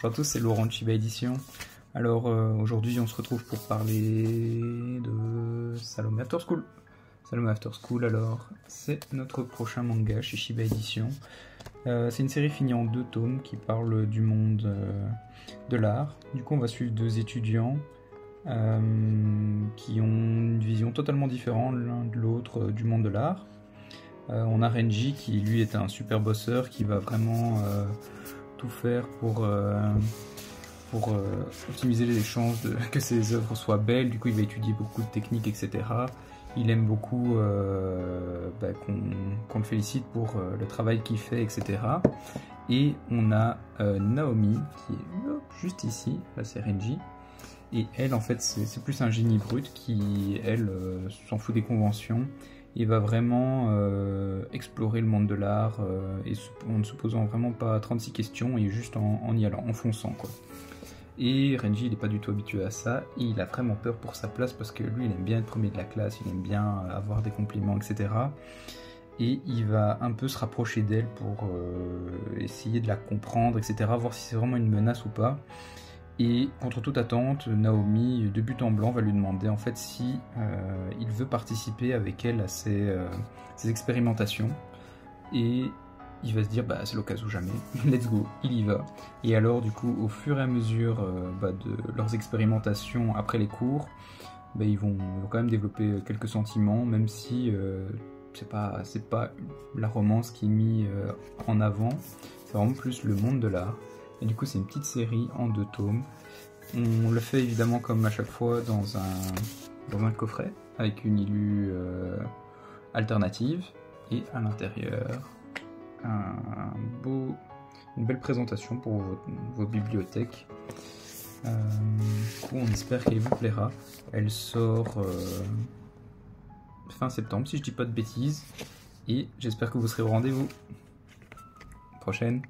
Bonjour à tous, c'est Laurent de Shiba Edition. Alors aujourd'hui on se retrouve pour parler de Salome After School. Salome After School, alors c'est notre prochain manga chez Shiba Edition. C'est une série finie en 2 tomes qui parle du monde de l'art. Du coup on va suivre 2 étudiants qui ont une vision totalement différente l'un de l'autre du monde de l'art. On a Renji qui lui est un super bosseur qui va vraiment tout faire pour optimiser les chances que ses œuvres soient belles. Du coup il va étudier beaucoup de techniques, etc. Il aime beaucoup qu'on le félicite pour le travail qu'il fait, etc. Et on a Naomi qui est juste ici, là c'est Renji. Et elle, en fait, c'est plus un génie brut qui, elle, s'en fout des conventions et va vraiment explorer le monde de l'art et en ne se posant vraiment pas 36 questions et juste en y allant, en fonçant, quoi. Et Renji, il n'est pas du tout habitué à ça et il a vraiment peur pour sa place parce que lui, il aime bien être premier de la classe, il aime bien avoir des compliments, etc. Et il va un peu se rapprocher d'elle pour essayer de la comprendre, etc., voir si c'est vraiment une menace ou pas. Et contre toute attente, Naomi, de but en blanc, va lui demander en fait si il veut participer avec elle à ses expérimentations. Et il va se dire, bah c'est l'occasion ou jamais, let's go, il y va. Et alors du coup, au fur et à mesure de leurs expérimentations après les cours, ils vont quand même développer quelques sentiments, même si c'est pas la romance qui est mise en avant, c'est vraiment plus le monde de l'art. Et du coup c'est une petite série en 2 tomes. On le fait évidemment comme à chaque fois dans un coffret avec une illu alternative et à l'intérieur une belle présentation pour vos bibliothèques. Du coup on espère qu'elle vous plaira. Elle sort fin septembre si je dis pas de bêtises et j'espère que vous serez au rendez-vous. Prochaine.